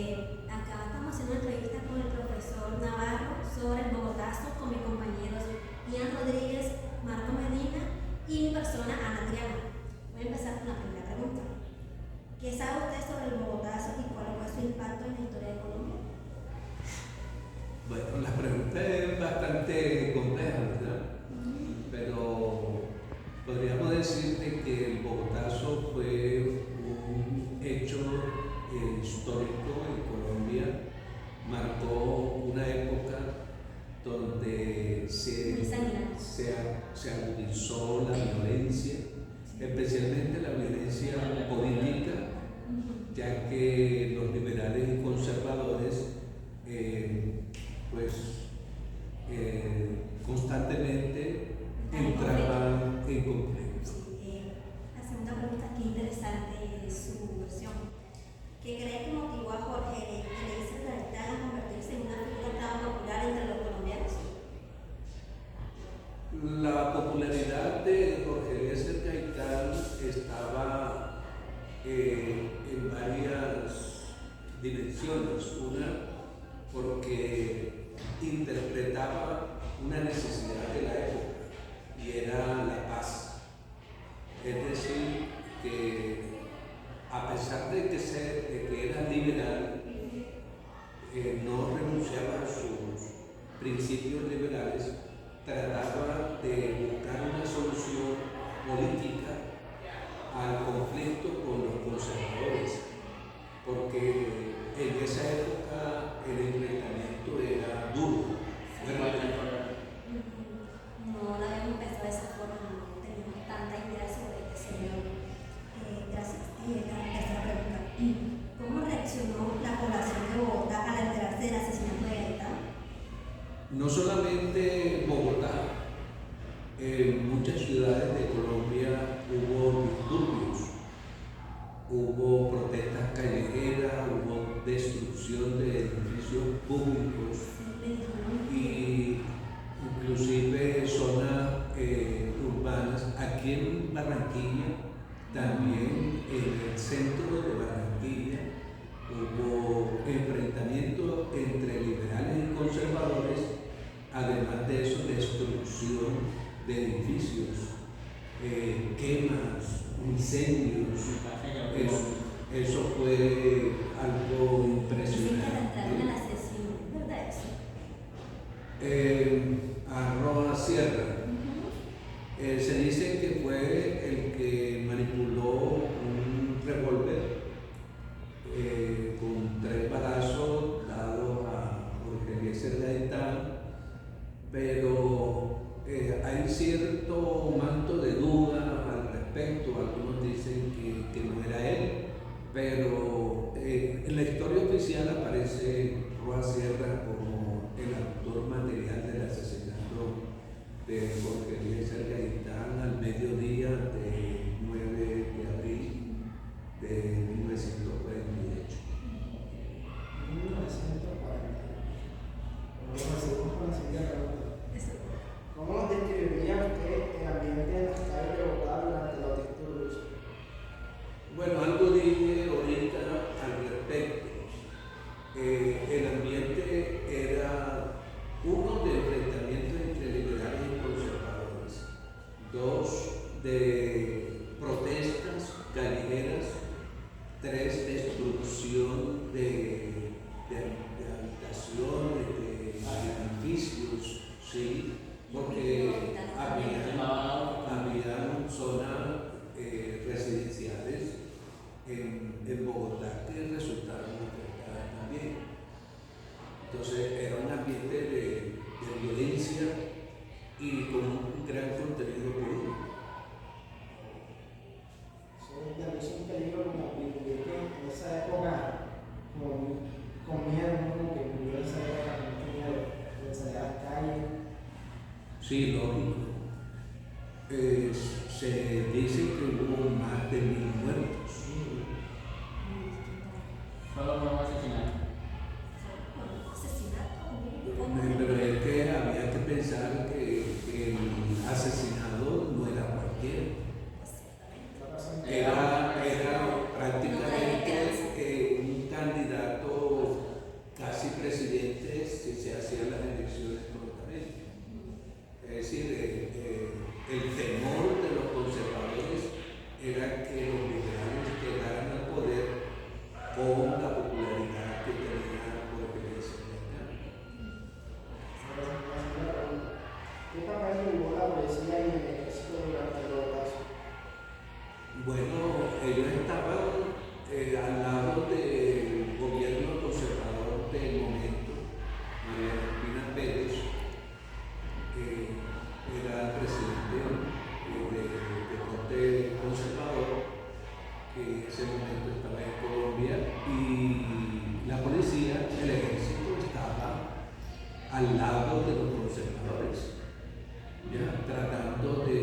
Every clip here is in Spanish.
Acá estamos haciendo una entrevista con el profesor Navarro sobre el Bogotazo con mis compañeros Ian Rodríguez, Marco Medina y mi persona Ana Triana. Voy a empezar con la primera pregunta. ¿Qué sabe usted sobre el Bogotazo y cuál fue su impacto en la historia de Colombia? Bueno, la pregunta es bastante compleja, ¿verdad? Pero podríamos decirte que el Bogotazo fue un hecho histórico en Colombia, marcó una época donde se agudizó la violencia, especialmente la violencia política, ya que los liberales y conservadores constantemente entraban en conflicto. La segunda pregunta, qué interesante su versión. ¿Qué cree que motivó a Jorge Eliezer Gaitán a convertirse en una figura tan popular entre los colombianos? La popularidad de Jorge Eliezer Gaitán estaba en varias dimensiones. Una, porque interpretaba una necesidad de la época y era la paz. Es decir, que a pesar de que era liberal, no renunciaba a sus principios liberales, trataba de buscar una solución política al conflicto con los conservadores, porque en esa época el enfrentamiento era duro. No la habíamos pensado de esa forma, no teníamos tanta idea sobre qué señor. Gracias. La tercera pregunta. ¿Cómo reaccionó la población de Bogotá al enterarse del asesinato de Gaitán? No solamente Bogotá, en muchas ciudades de Colombia hubo disturbios, hubo protestas callejeras, hubo destrucción de edificios públicos y inclusive zonas urbanas. Aquí en Barranquilla, también en el centro de Barranquilla, hubo enfrentamientos entre liberales y conservadores, además de eso, destrucción de edificios, quemas, incendios. Eso fue algo impresionante. ¿En el asesino? ¿Verdad eso? Arroa Sierra. Se dice que fue el que manipuló un revólver con 3 balazos dados a Jorge Eliezer Gaitán, pero hay cierto manto de duda al respecto. Algunos dicen que no era él, pero en la historia oficial aparece Roa Sierra como el autor material del asesinato de Jorge Eliezer Gaitán al mediodía del 9 de abril de 1948. 1940. Seguimos con la siguiente pregunta. ¿Cómo describiría usted el ambiente en las calles de Bogotá durante los disturbios? Bueno, algo dije ahorita al respecto. El ambiente era uno de enfrentamiento entre liberales y conservadores, 2 de protestas callejeras, 3 destrucción de habitaciones, de edificios, ¿sí? Porque había zonas residenciales en Bogotá que resultaron afectadas también. Entonces era un ambiente de violencia y con un gran contenido político. Es un peligro como vivir en esa época con miedo, como que vivir en esa época con miedo, de salir a las calles. Sí, lógico. Se dice que hubo más de 1000 muertos. Solo por un asesinato. Pero es que había que pensar que el asesinado no era cualquiera. Era prácticamente un candidato y la policía, el ejército estaba al lado de los conservadores, ya, tratando de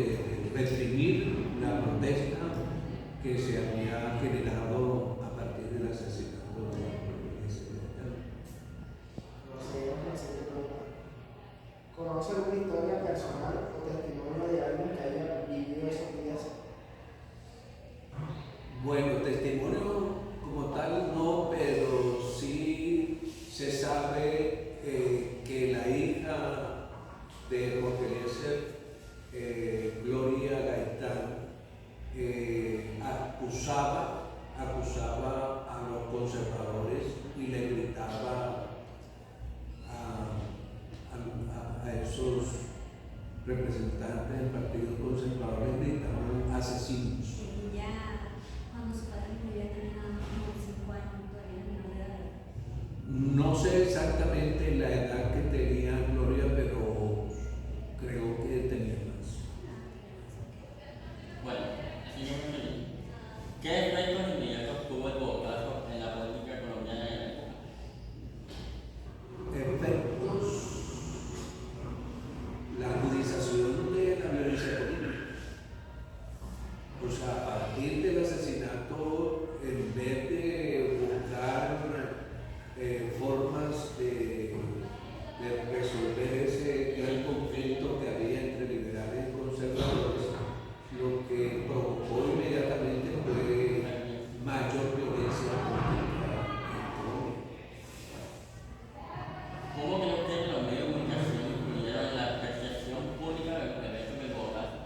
reprimir la protesta que se había generado a partir del asesinato de ese militar. ¿Conoce alguna historia personal o testimonio de alguien que haya vivido esos días? Bueno, testimonio como tal no, pero sí se sabe que la hija de Jorge Eliezer, Gloria Gaitán, acusaba a los conservadores y le gritaba a esos representantes del Partido Conservador, le gritaban asesinos. Y ya cuando su padre murió tenía como 5 años, todavía menor de edad. No sé exactamente la edad que tenía Gloria, pero creo que tenía más. Bueno, así yo me feliz. ¿Qué efectos inmediatos tuvo el bogotazo en la política colombiana de la época? Efectos, la agudización de la violencia política. O sea, a partir del asesinato, en vez de buscar formas de resolver ese gran conflicto que había entre liberales y conservadores, lo que provocó inmediatamente fue mayor violencia política en Colombia. ¿Cómo cree usted que los medios de comunicación influyeron en la percepción pública de los eventos del bogotazo?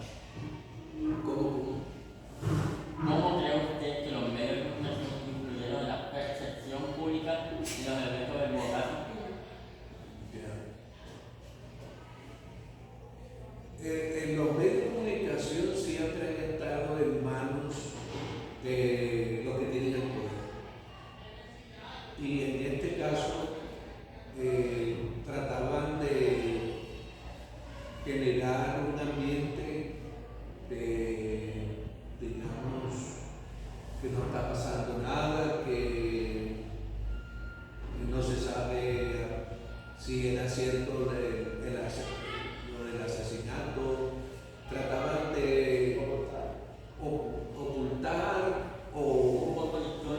¿Cómo cree usted que los medios de comunicación influyeron en la percepción pública de los eventos del bogotazo? Los medios de comunicación siempre han estado en manos de los que tienen el poder. Y en este caso trataban de generar un ambiente de, digamos, que no está pasando nada, que no se sabe si era cierto lo del asesinato. Trataban de ocultar o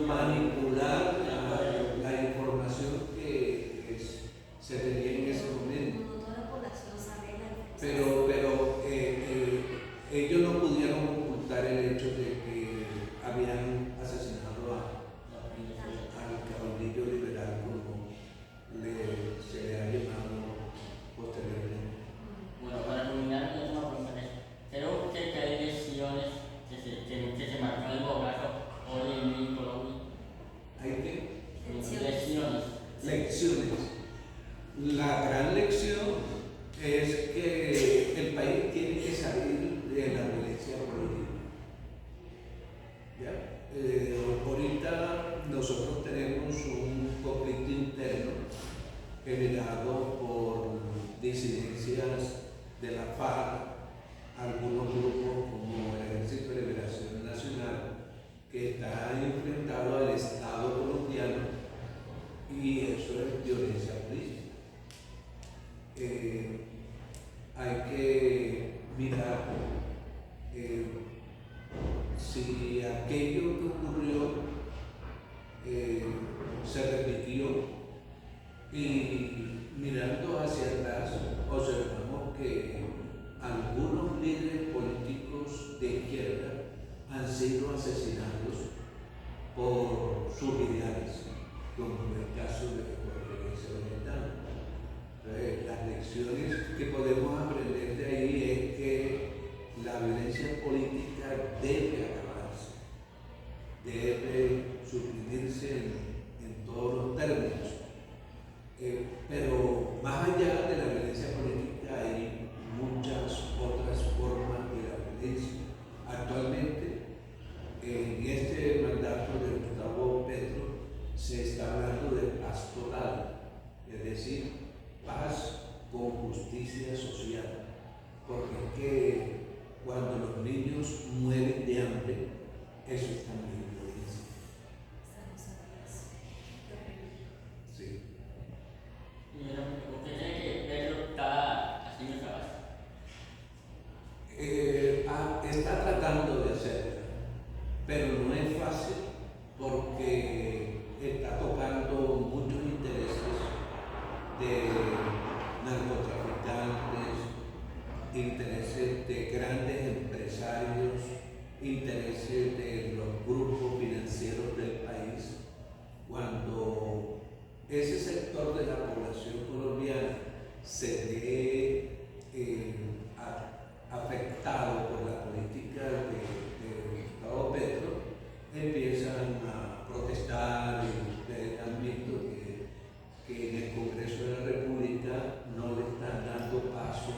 manipular la información que se tenía en ese momento. No toda la población sabe la Pero ellos no pudieron ocultar el hecho de que habían asesinado al caudillo liberal, como se le ha llamado posteriormente. Bueno, para culminar, la última pregunta es: ¿cree usted que hay lecciones que se marcan el bogotazo hoy en Colombia? ¿Hay qué? Lecciones. Lecciones. La gran lección es que el país tiene que salir de la violencia política. ¿Ya? Ahorita nosotros tenemos un conflicto interno generado por disidencias de la FARC, algunos grupos como el Ejército de Liberación Nacional, que está enfrentado al Estado colombiano, y eso es violencia política. Hay que mirar si aquello que ocurrió se repitió, y mirando hacia atrás observamos que algunos líderes políticos de izquierda han sido asesinados por sus ideales, como en el caso de Jorge Eliezer Gaitán. Entonces, las lecciones que podemos aprender de ahí es que la violencia política debe acabarse, debe suprimirse en todos los términos. Pero más allá de la violencia política hay muchas otras formas de la violencia. Actualmente, en este mandato de Gustavo Petro se está hablando de pastoral, es decir, paz con justicia social, porque es que cuando los niños mueren de hambre, eso es también violencia. ese sector de la población colombiana se ve afectado por la política de Gustavo Petro, empiezan a protestar y ustedes han visto que en el Congreso de la República no le están dando paso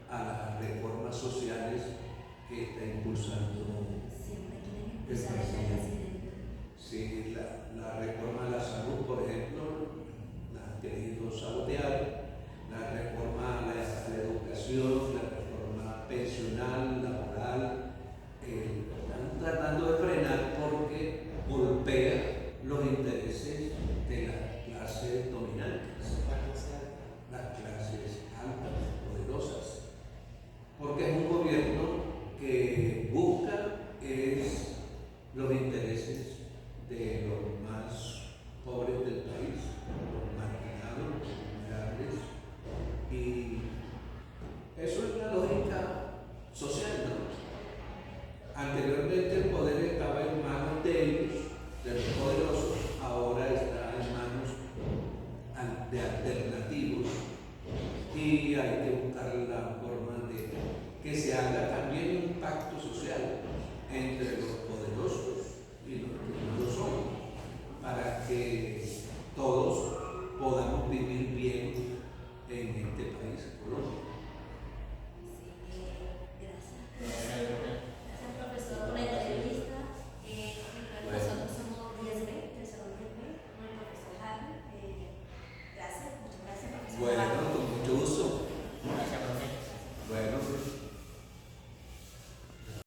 a las reformas sociales que está impulsando Siempre quieren el impulsar el presidente. presidente. Sí, la reforma a la salud, por ejemplo, la han querido sabotear, la reforma a la educación, la reforma pensional, laboral, están tratando de frenar porque golpea los intereses de las clases dominantes, las clases altas, poderosas, porque es un gobierno que busca los intereses de los más pobres del país, los marginados, los vulnerables, y eso es la lógica social, ¿no? Anteriormente el poder estaba en manos de ellos, de los poderosos, ahora está en manos de alternativos, y hay que buscar la forma de que se haga también un pacto social entre los poderosos y los que no lo son, para que todos podamos vivir bien en este país, Colombia. Gracias. Gracias, profesor, por la entrevista. Nosotros somos 10B, del Salón 10B, con el profesor Harry. Gracias, muchas gracias, profesor. Bueno,